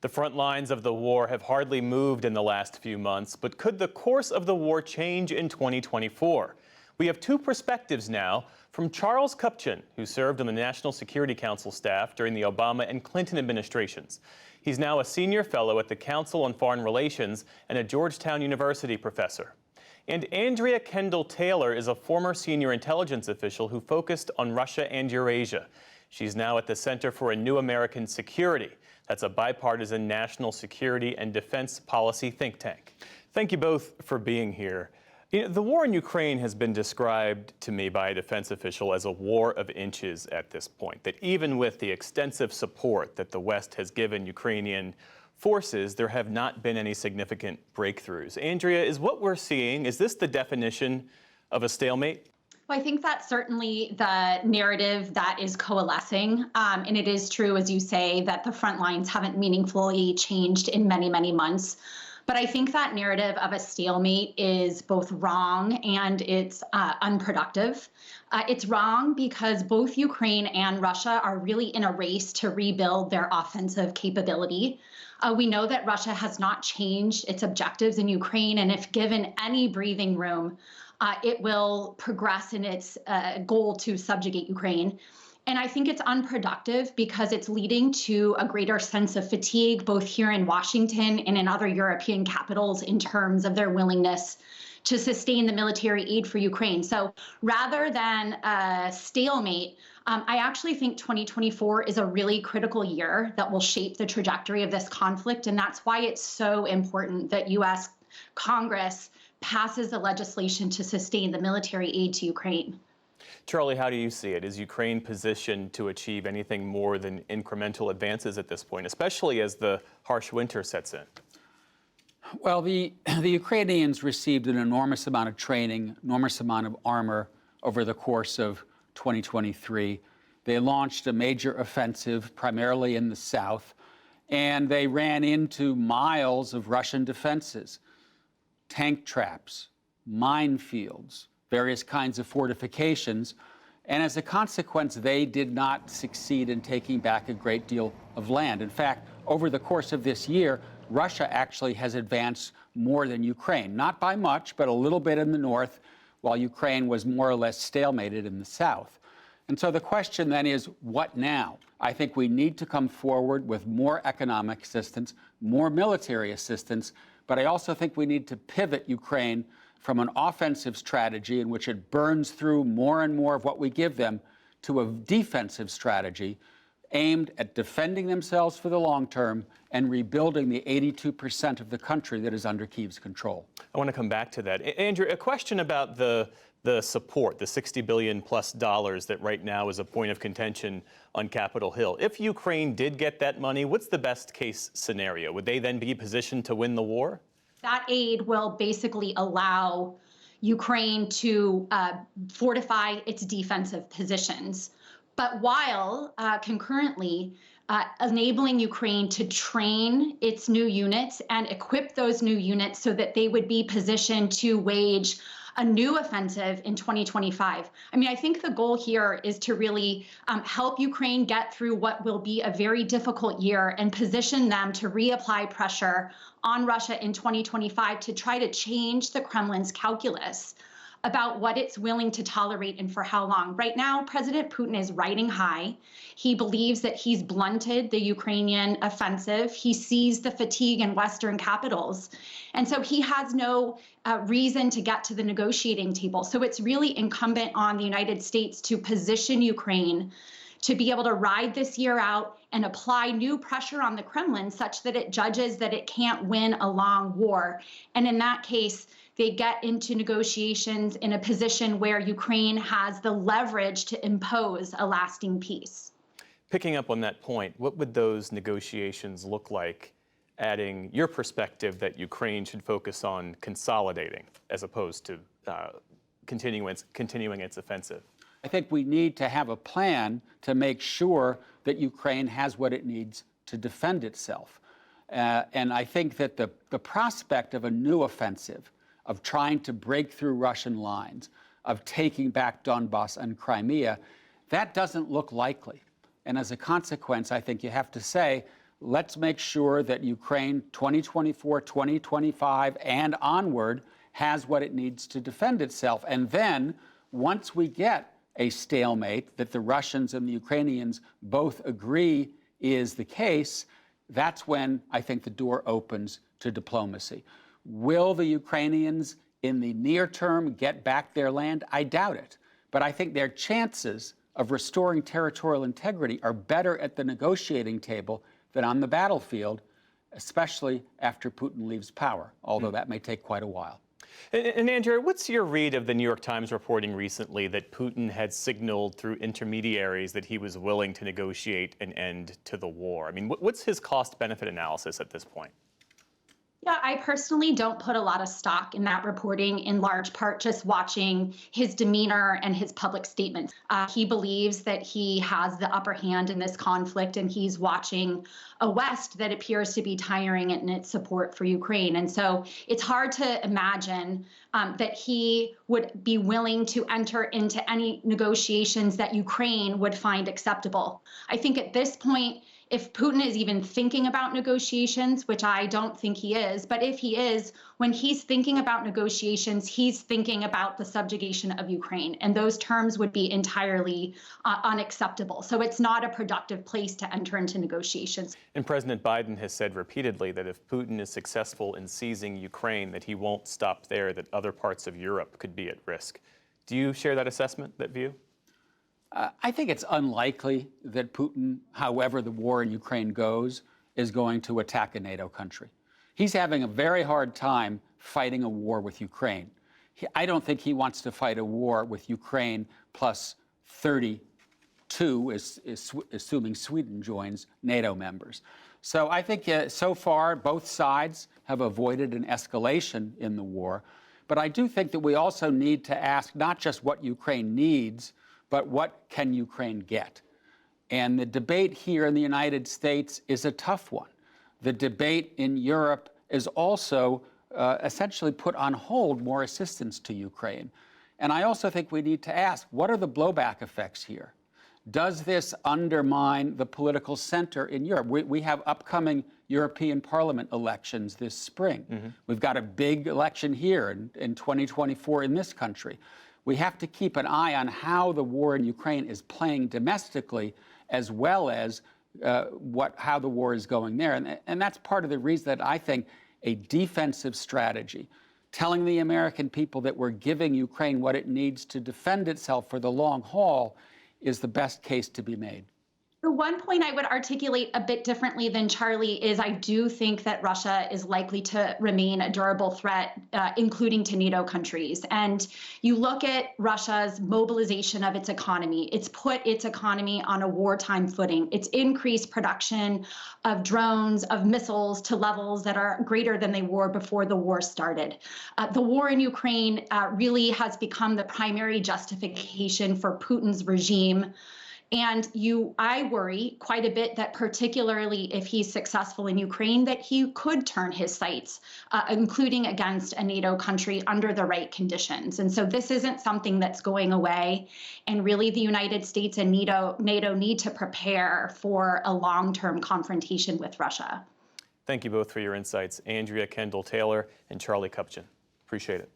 The front lines of the war have hardly moved in the last few months, but could the course of the war change in 2024? We have two perspectives now from Charles Kupchan, who served on the National Security Council staff during the Obama and Clinton administrations. He's now a senior fellow at the Council on Foreign Relations and a Georgetown University professor. And Andrea Kendall Taylor is a former senior intelligence official who focused on Russia and Eurasia. She's now at the Center for a New American Security. That's a bipartisan national security and defense policy think tank. Thank you both for being here. The war in Ukraine has been described to me by a defense official as a war of inches at this point, that even with the extensive support that the West has given Ukrainian forces, there have not been any significant breakthroughs. Andrea, is what we're seeing, is this the definition of a stalemate? Well, I think that's certainly the narrative that is coalescing. And it is true, as you say, that the front lines haven't meaningfully changed in many, many months. But I think that narrative of a stalemate is both wrong and it's unproductive. It's wrong because both Ukraine and Russia are really in a race to rebuild their offensive capability. We know that Russia has not changed its objectives in Ukraine, and if given any breathing room, it will progress in its goal to subjugate Ukraine. And I think it's unproductive because it's leading to a greater sense of fatigue, both here in Washington and in other European capitals, in terms of their willingness to sustain the military aid for Ukraine. So rather than a stalemate, I actually think 2024 is a really critical year that will shape the trajectory of this conflict. And that's why it's so important that U.S. Congress passes the legislation to sustain the military aid to Ukraine. Charlie, how do you see it? Is Ukraine positioned to achieve anything more than incremental advances at this point, especially as the harsh winter sets in? Well, the Ukrainians received an enormous amount of training, enormous amount of armor over the course of 2023. They launched a major offensive, primarily in the south, and they ran into miles of Russian defenses, tank traps, minefields, various kinds of fortifications, and as a consequence, they did not succeed in taking back a great deal of land. In fact, over the course of this year, Russia actually has advanced more than Ukraine, not by much, but a little bit in the north, while Ukraine was more or less stalemated in the south. And so the question then is, what now? I think we need to come forward with more economic assistance, more military assistance, but I also think we need to pivot Ukraine from an offensive strategy in which it burns through more and more of what we give them to a defensive strategy aimed at defending themselves for the long term and rebuilding the 82% of the country that is under Kyiv's control. I want to come back to that. Andrew, a question about the support, the $60 billion plus that right now is a point of contention on Capitol Hill. If Ukraine did get that money, what's the best case scenario? Would they then be positioned to win the war? That aid will basically allow Ukraine to fortify its defensive positions, but while concurrently enabling Ukraine to train its new units and equip those new units so that they would be positioned to wage a new offensive in 2025. I mean, I think the goal here is to really help Ukraine get through what will be a very difficult year and position them to reapply pressure on Russia in 2025 to try to change the Kremlin's calculus about what it's willing to tolerate and for how long. Right now, President Putin is riding high. He believes that he's blunted the Ukrainian offensive. He sees the fatigue in Western capitals. And so he has no reason to get to the negotiating table. So it's really incumbent on the United States to position Ukraine to be able to ride this year out and apply new pressure on the Kremlin such that it judges that it can't win a long war. And in that case, they get into negotiations in a position where Ukraine has the leverage to impose a lasting peace. Picking up on that point, what would those negotiations look like, adding your perspective that Ukraine should focus on consolidating as opposed to continuing its offensive? I think we need to have a plan to make sure that Ukraine has what it needs to defend itself. And I think that the prospect of a new offensive, of trying to break through Russian lines, of taking back Donbass and Crimea, that doesn't look likely. And as a consequence, I think you have to say, let's make sure that Ukraine 2024, 2025, and onward has what it needs to defend itself. And then, once we get a stalemate that the Russians and the Ukrainians both agree is the case, that's when I think the door opens to diplomacy. Will the Ukrainians in the near term get back their land? I doubt it. But I think their chances of restoring territorial integrity are better at the negotiating table than on the battlefield, especially after Putin leaves power, although that may take quite a while. And Andrea, what's your read of the New York Times reporting recently that Putin had signaled through intermediaries that he was willing to negotiate an end to the war? I mean, what's his cost-benefit analysis at this point? Yeah, I personally don't put a lot of stock in that reporting, in large part just watching his demeanor and his public statements. He believes that he has the upper hand in this conflict, and he's watching a West that appears to be tiring in its support for Ukraine. And so it's hard to imagine that he would be willing to enter into any negotiations that Ukraine would find acceptable. I think at this point, if Putin is even thinking about negotiations, which I don't think he is, but if he is, when he's thinking about negotiations, he's thinking about the subjugation of Ukraine, and those terms would be entirely unacceptable. So it's not a productive place to enter into negotiations. And President Biden has said repeatedly that if Putin is successful in seizing Ukraine, that he won't stop there, that other parts of Europe could be at risk. Do you share that assessment, that view? I think it's unlikely that Putin, however the war in Ukraine goes, is going to attack a NATO country. He's having a very hard time fighting a war with Ukraine. I don't think he wants to fight a war with Ukraine plus 32, assuming Sweden joins NATO members. So I think so far both sides have avoided an escalation in the war. But I do think that we also need to ask not just what Ukraine needs, but what can Ukraine get? And the debate here in the United States is a tough one. The debate in Europe is also essentially put on hold more assistance to Ukraine. And I also think we need to ask, what are the blowback effects here? Does this undermine the political center in Europe? We have upcoming European Parliament elections this spring. Mm-hmm. We've got a big election here in 2024 in this country. We have to keep an eye on how the war in Ukraine is playing domestically, as well as how the war is going there. And that's part of the reason that I think a defensive strategy, telling the American people that we're giving Ukraine what it needs to defend itself for the long haul, is the best case to be made. The one point I would articulate a bit differently than Charlie is I do think that Russia is likely to remain a durable threat, including to NATO countries. And you look at Russia's mobilization of its economy. It's put its economy on a wartime footing. It's increased production of drones, of missiles to levels that are greater than they were before the war started. The war in Ukraine really has become the primary justification for Putin's regime. And I worry quite a bit that particularly if he's successful in Ukraine, that he could turn his sights, including against a NATO country under the right conditions. And so this isn't something that's going away. And really, the United States and NATO need to prepare for a long-term confrontation with Russia. Thank you both for your insights, Andrea Kendall-Taylor and Charlie Kupchan. Appreciate it.